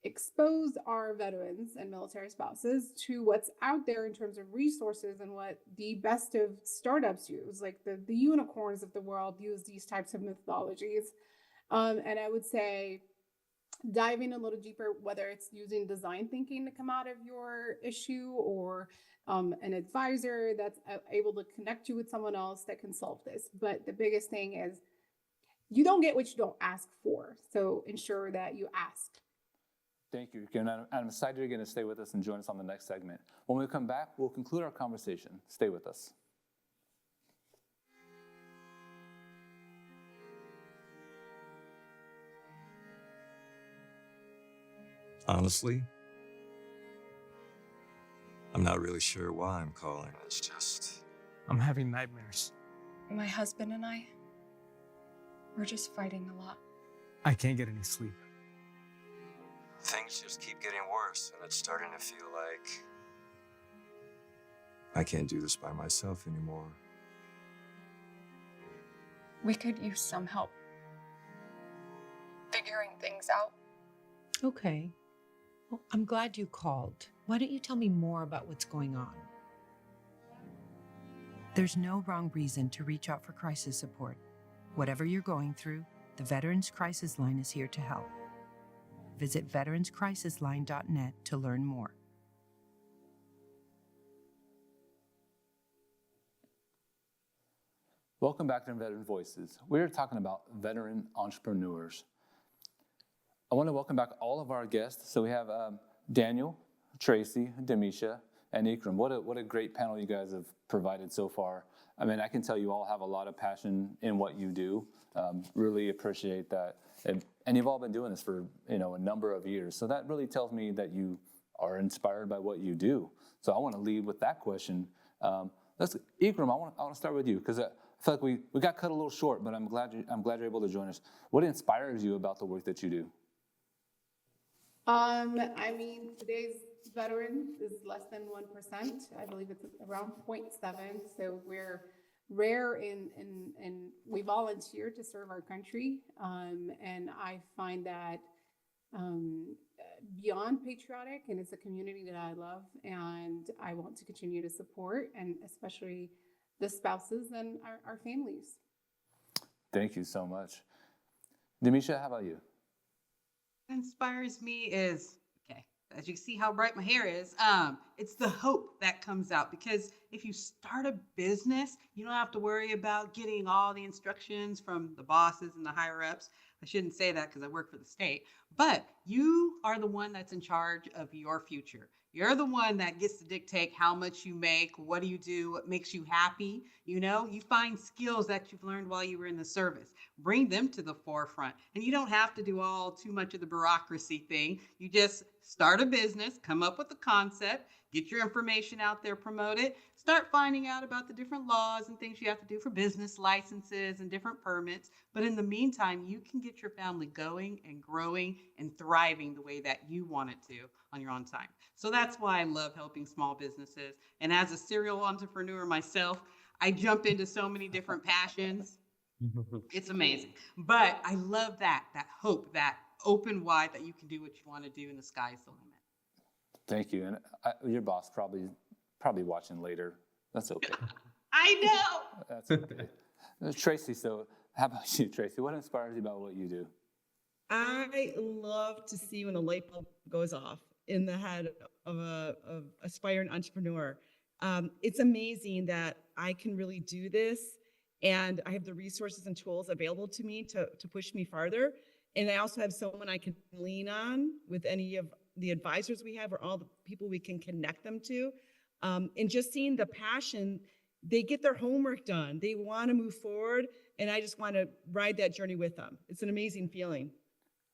expose our veterans and military spouses to what's out there in terms of resources and what the best of startups use, like the unicorns of the world use these types of methodologies. And I would say diving a little deeper, whether it's using design thinking to come out of your issue or an advisor that's able to connect you with someone else that can solve this. But the biggest thing is you don't get what you don't ask for. So ensure that you ask. Thank you. And I'm excited you're going to stay with us and join us on the next segment. When we come back, we'll conclude our conversation. Stay with us. Honestly, I'm not really sure why I'm calling. It's just, I'm having nightmares. My husband and I, we're just fighting a lot. I can't get any sleep. things just keep getting worse, and it's starting to feel like I can't do this by myself anymore. We could use some help figuring things out. Okay. Well, I'm glad you called. Why don't you tell me more about what's going on? There's no wrong reason to reach out for crisis support. Whatever you're going through, the Veterans Crisis Line is here to help. Visit veteranscrisisline.net to learn more. Welcome back to Veteran Voices. We're talking about veteran entrepreneurs. I want to welcome back all of our guests. So we have Daniel, Tracy, Demisha, and Ikram. What a great panel you guys have provided so far. I mean, I can tell you all have a lot of passion in what you do. Really appreciate that. And you've all been doing this for a number of years. So that really tells me that you are inspired by what you do. So I want to lead with that question. Ikram, I want to start with you because I feel like we got cut a little short, but I'm glad you're able to join us. What inspires you about the work that you do? I mean, today's veteran is less than 1%. I believe it's around 0.7. So we're rare and we volunteer to serve our country. And I find that beyond patriotic, and it's a community that I love and I want to continue to support, and especially the spouses and our families. Thank you so much. Demisha, how about you? What inspires me is, as you see how bright my hair is, it's the hope that comes out, because if you start a business, you don't have to worry about getting all the instructions from the bosses and the higher ups. I shouldn't say that because I work for the state, but you are the one that's in charge of your future. You're the one that gets to dictate how much you make, what do you do, what makes you happy. You find skills that you've learned while you were in the service, bring them to the forefront. And you don't have to do too much of the bureaucracy thing. You just start a business, come up with a concept, get your information out there, promote it, start finding out about the different laws and things you have to do for business licenses and different permits. But in the meantime, you can get your family going and growing and thriving the way that you want it to on your own time. So that's why I love helping small businesses. And as a serial entrepreneur myself, I jump into so many different passions. It's amazing. But I love that hope, that open wide that you can do what you want to do and the sky's the limit. Thank you. And your boss probably watching later. That's okay. I know. That's okay. Tracy, so how about you, Tracy? What inspires you about what you do? I love to see when the light bulb goes off in the head of a aspiring entrepreneur. It's amazing that I can really do this, and I have the resources and tools available to me to push me farther. And I also have someone I can lean on with any of the advisors we have or all the people we can connect them to. And just seeing the passion, they get their homework done. They want to move forward, and I just want to ride that journey with them. It's an amazing feeling.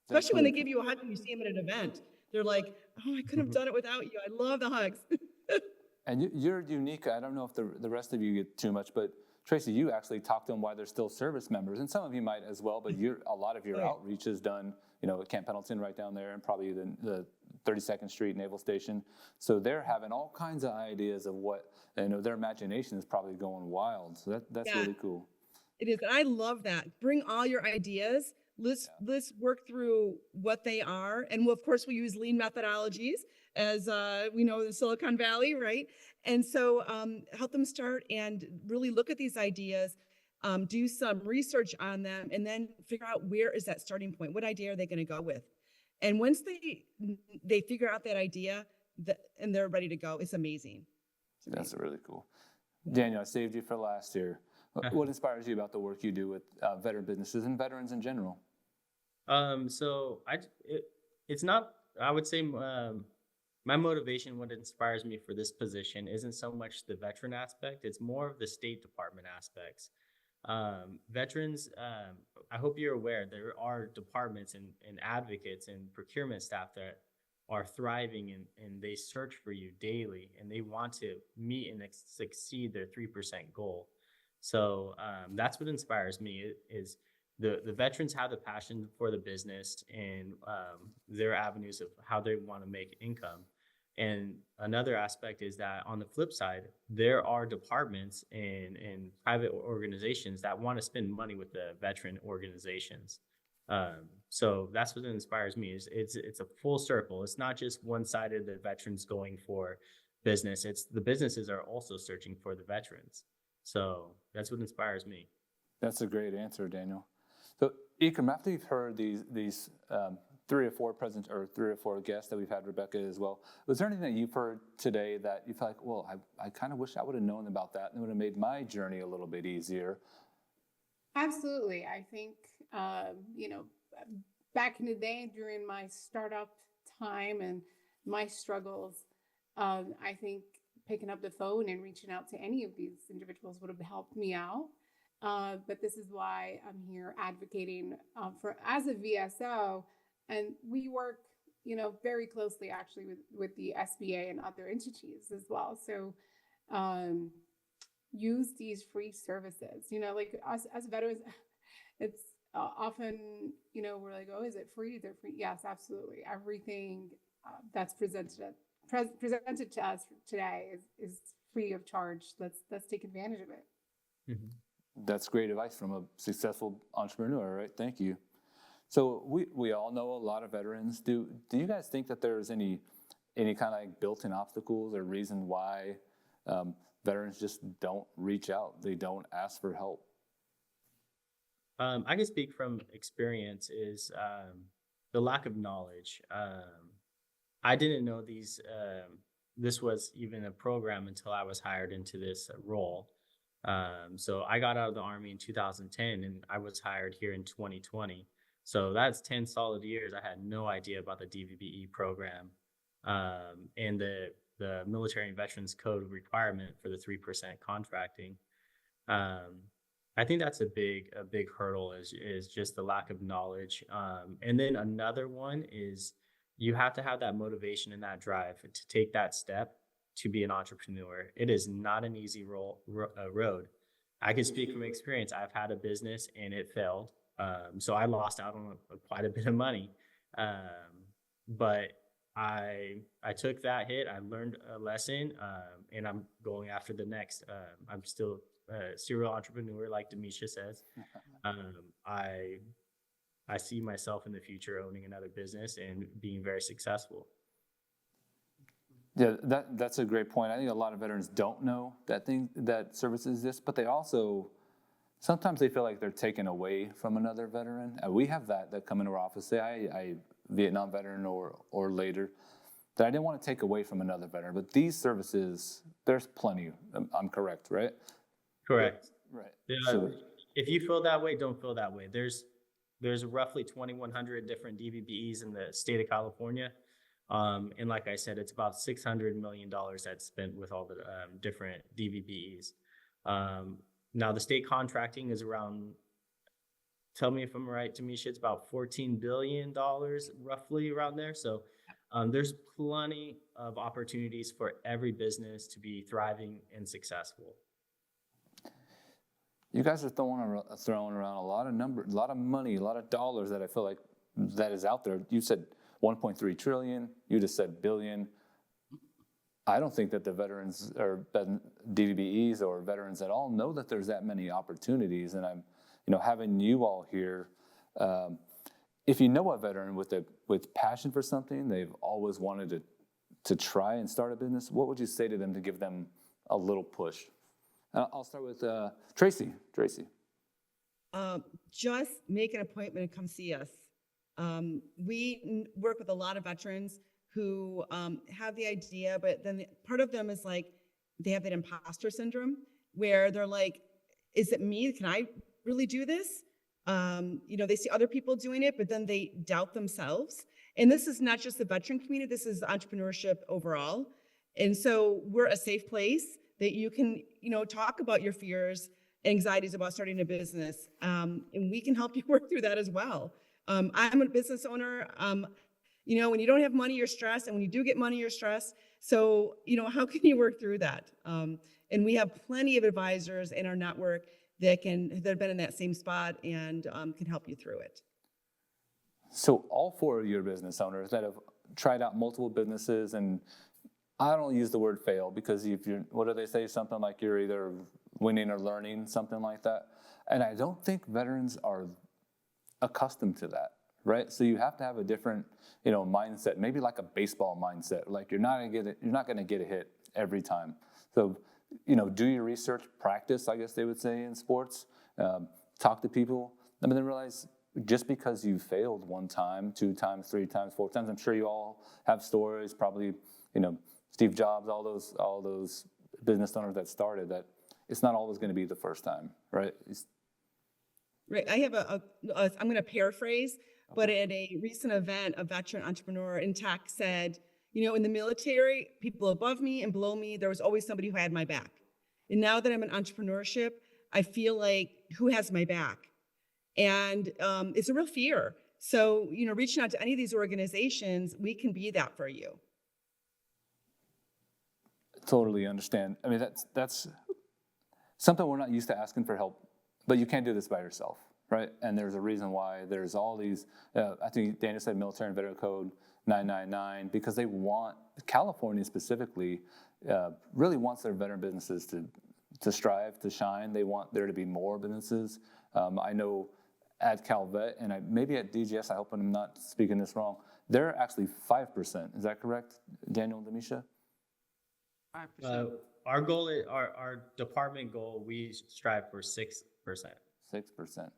Especially when they give you a hug when you see them at an event. They're like, oh, I couldn't have done it without you. I love the hugs. And you're unique. I don't know if the rest of you get too much, but Tracy, you actually talk to them while they're still service members, and some of you might as well, but a lot of your outreach is done, at Camp Pendleton right down there and probably the 32nd Street Naval Station. So they're having all kinds of ideas of what, their imagination is probably going wild. So that's really cool. It is. And I love that. Bring all your ideas. Let's work through what they are. And of course, we use lean methodologies as we know in Silicon Valley, right? And so help them start and really look at these ideas, do some research on them, and then figure out where is that starting point? What idea are they going to go with? And once they figure out that idea and they're ready to go, it's amazing. That's really cool. Daniel, I saved you for last year. What inspires you about the work you do with veteran businesses and veterans in general? So it's not, I would say, my motivation, what inspires me for this position isn't so much the veteran aspect, it's more of the State Department aspects. Veterans, I hope you're aware, there are departments and advocates and procurement staff that are thriving and they search for you daily and they want to meet and succeed their 3% goal. So that's what inspires me is the veterans have the passion for the business and their avenues of how they want to make income. And another aspect is that on the flip side, there are departments and private organizations that want to spend money with the veteran organizations. So that's what inspires me is it's a full circle. It's not just one-sided, the veterans going for business. It's the businesses are also searching for the veterans. So that's what inspires me. That's a great answer, Daniel. So Ikram, after you've heard these 3 or 4 guests that we've had, Rebecca as well, was there anything that you've heard today that you feel like, well, I kind of wish I would have known about that and it would have made my journey a little bit easier? Absolutely. I think, back in the day during my startup time and my struggles, I think picking up the phone and reaching out to any of these individuals would have helped me out. But this is why I'm here advocating as a VSO, and we work, very closely actually with the SBA and other entities as well. So use these free services, like us as veterans, it's often, we're like, oh, is it free? They're free. Yes, absolutely. Everything that's presented to us today is free of charge. Let's take advantage of it. Mm-hmm. That's great advice from a successful entrepreneur, right? Thank you. So we all know a lot of veterans. Do you guys think that there's any kind of like built-in obstacles or reason why veterans just don't reach out? They don't ask for help? I can speak from experience is the lack of knowledge. I didn't know this was even a program until I was hired into this role. So I got out of the Army in 2010 and I was hired here in 2020. So that's 10 solid years. I had no idea about the DVBE program and the Military and Veterans Code requirement for the 3% contracting. I think that's a big hurdle is just the lack of knowledge. And then another one is you have to have that motivation and that drive to take that step to be an entrepreneur. It is not an easy road. I can speak from experience. I've had a business and it failed. So I lost out on quite a bit of money. But I took that hit. I learned a lesson, and I'm going after the next. I'm still a serial entrepreneur, like Demisha says. I see myself in the future owning another business and being very successful. Yeah, that's a great point. I think a lot of veterans don't know that services exist, but they also sometimes they feel like they're taken away from another veteran. We have that come into our office. Say I Vietnam veteran or later, that I didn't want to take away from another veteran. But these services, there's plenty. I'm correct, right? Correct. Right. So, if you feel that way, don't feel that way. There's roughly 2,100 different DVBEs in the state of California. And like I said, it's about $600 million that's spent with all the different DVBEs. Now, the state contracting is around, tell me if I'm right, Tamisha, it's about $14 billion, roughly around there. So there's plenty of opportunities for every business to be thriving and successful. You guys are throwing around a lot of numbers, a lot of money, a lot of dollars that I feel like that is out there. You said 1.3 trillion. You just said billion. I don't think that the veterans or DVBEs or veterans at all know that there's that many opportunities. And I'm, having you all here. If you know a veteran with passion for something, they've always wanted to try and start a business. What would you say to them to give them a little push? I'll start with Tracy. Just make an appointment and come see us. We work with a lot of veterans who have the idea, but then part of them is like, they have that imposter syndrome where they're like, is it me? Can I really do this? They see other people doing it, but then they doubt themselves. And this is not just the veteran community, this is entrepreneurship overall. And so we're a safe place that you can, talk about your fears, anxieties about starting a business. And we can help you work through that as well. I'm a business owner. When you don't have money, you're stressed. And when you do get money, you're stressed. So, how can you work through that? And we have plenty of advisors in our network that have been in that same spot and can help you through it. So all four of your business owners that have tried out multiple businesses, and I don't use the word fail because what do they say? Something like you're either winning or learning, something like that. And I don't think veterans are accustomed to that, right? So you have to have a different, mindset, maybe like a baseball mindset. Like you're not gonna get a hit every time. So, do your research, practice, I guess they would say in sports, talk to people, and then realize just because you failed one time, 2 times, 3 times, 4 times, I'm sure you all have stories, probably, Steve Jobs, all those business owners that started, that it's not always going to be the first time, right? Right. I have I'm going to paraphrase, but at a recent event, a veteran entrepreneur in tech said, in the military, people above me and below me, there was always somebody who had my back. And now that I'm in entrepreneurship, I feel like, who has my back? And it's a real fear. So, reaching out to any of these organizations, we can be that for you. Totally understand. I mean, that's something we're not used to asking for help, but you can't do this by yourself, right? And there's a reason why there's all these, I think Daniel said Military and Veteran Code 999, because they want, California specifically, really wants their veteran businesses to strive, to shine. They want there to be more businesses. I know at Calvet, and maybe at DGS, I hope I'm not speaking this wrong, they're actually 5%. Is that correct, Daniel and Demisha? 5%. Our goal, our department goal, we strive for 6%. 6%.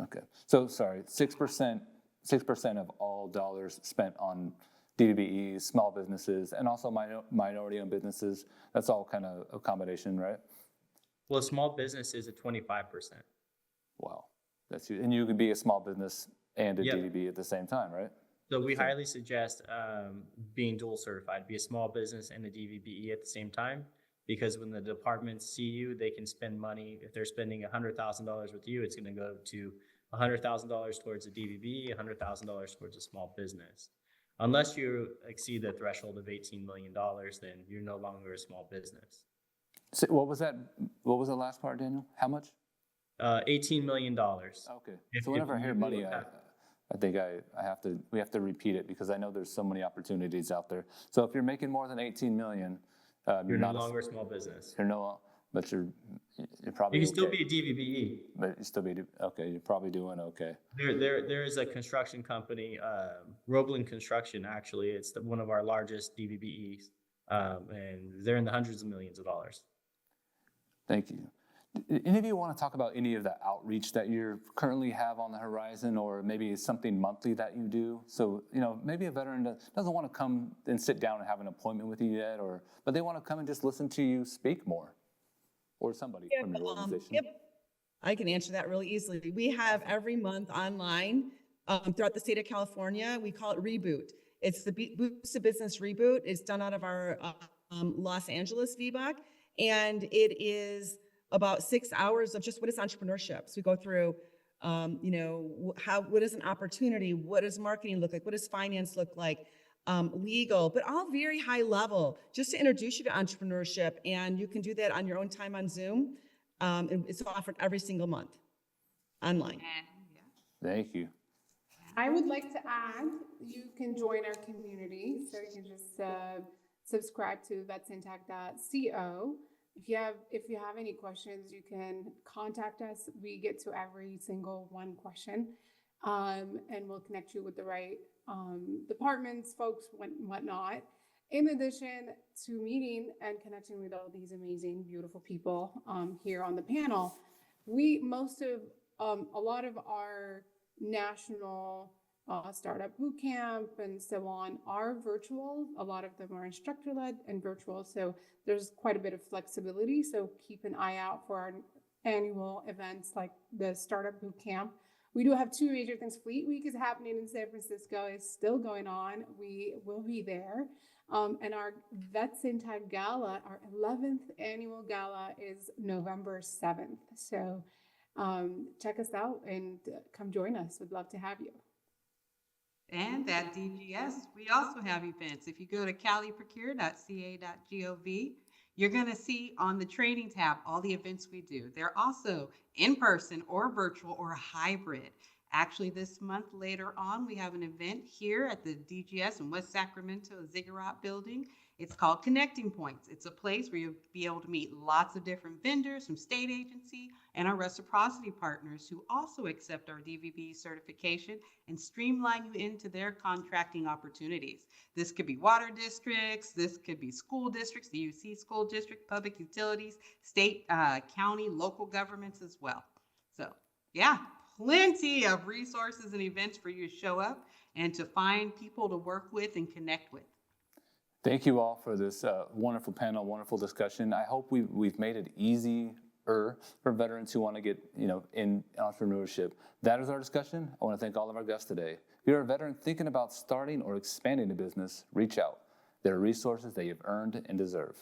Okay. So sorry, 6% of all dollars spent on DVBEs, small businesses, and also minority-owned businesses. That's all kind of accommodation, right? Well, small business is at 25%. Wow, that's huge. And you could be a small business and a Yep. DVB at the same time, right? So we highly suggest being dual certified, be a small business and a DVBE at the same time, because when the departments see you, they can spend money. If they're spending $100,000 with you, it's going to go to $100,000 towards a DVB, $100,000 towards a small business. Unless you exceed the threshold of $18 million, then you're no longer a small business. So what was that? What was the last part, Daniel? How much? $18 million. Okay. So whenever I hear money, I think we have to repeat it because I know there's so many opportunities out there. So if you're making more than 18 million, You're no longer a small business. But you're probably You can still okay. be a DVBE. But you still be okay. You're probably doing okay. There is a construction company, Roebling Construction. Actually, it's one of our largest DVBEs, and they're in the hundreds of millions of dollars. Thank you. Any of you want to talk about any of the outreach that you currently have on the horizon, or maybe something monthly that you do? So, maybe a veteran doesn't want to come and sit down and have an appointment with you yet, but they want to come and just listen to you speak more, or somebody from your organization. Yep. I can answer that really easily. We have every month online throughout the state of California. We call it Reboot. It's the Boost to Business Reboot. It's done out of our Los Angeles VBOC, and it is about 6 hours of just what is entrepreneurship. So we go through, what is an opportunity? What does marketing look like? What does finance look like? Legal, but all very high level, just to introduce you to entrepreneurship. And you can do that on your own time on Zoom. It's offered every single month online. Thank you. I would like to add, you can join our community. So you can just subscribe to vetsintact.co. If you have any questions, you can contact us. We get to every single one question, and we'll connect you with the right departments, folks, whatnot. In addition to meeting and connecting with all these amazing, beautiful people here on the panel, a lot of our national startup boot camp and so on are virtual. A lot of them are instructor-led and virtual, so there's quite a bit of flexibility. So keep an eye out for our annual events like the startup boot camp. We do have two major things. Fleet Week is happening in San Francisco. It's still going on. We will be there. And our Vets in Tag Gala, our 11th annual gala, is November 7th. So check us out and come join us. We'd love to have you. And at DGS, we also have events. If you go to caliprocure.ca.gov, you're going to see on the training tab all the events we do. They're also in person or virtual or hybrid. Actually, this month later on, we have an event here at the DGS in West Sacramento Ziggurat building. It's called Connecting Points. It's a place where you'll be able to meet lots of different vendors from state agency and our reciprocity partners who also accept our DVBE certification and streamline you into their contracting opportunities. This could be water districts, this could be school districts, the UC school district, public utilities, state, county, local governments as well. So yeah, plenty of resources and events for you to show up and to find people to work with and connect with. Thank you all for this wonderful panel, wonderful discussion. I hope we've made it easier for veterans who want to get in entrepreneurship. That is our discussion. I want to thank all of our guests today. If you're a veteran thinking about starting or expanding a business, reach out. There are resources that you've earned and deserve.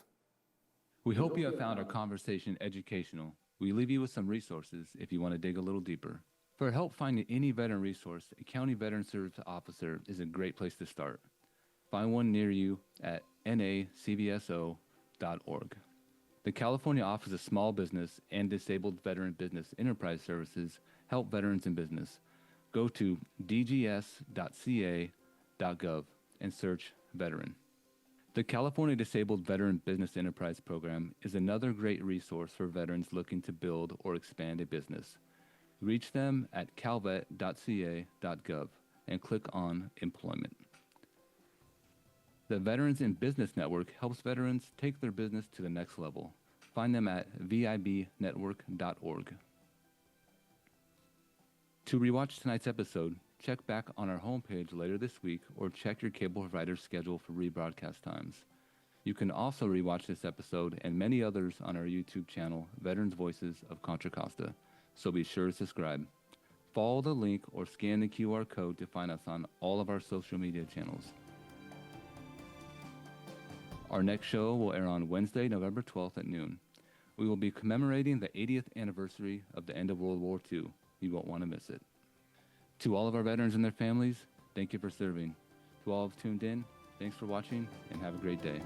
We hope you have found our conversation educational. We leave you with some resources if you want to dig a little deeper. For help finding any veteran resource, a county veteran service officer is a great place to start. Find one near you at nacvso.org. The California Office of Small Business and Disabled Veteran Business Enterprise Services help veterans in business. Go to dgs.ca.gov and search veteran. The California Disabled Veteran Business Enterprise Program is another great resource for veterans looking to build or expand a business. Reach them at calvet.ca.gov and click on Employment. The Veterans in Business Network helps veterans take their business to the next level. Find them at vibnetwork.org. To rewatch tonight's episode, check back on our homepage later this week or check your cable provider's schedule for rebroadcast times. You can also rewatch this episode and many others on our YouTube channel, Veterans Voices of Contra Costa, so be sure to subscribe. Follow the link or scan the QR code to find us on all of our social media channels. Our next show will air on Wednesday, November 12th at noon. We will be commemorating the 80th anniversary of the end of World War II. You won't want to miss it. To all of our veterans and their families, thank you for serving. To all who've tuned in, thanks for watching and have a great day.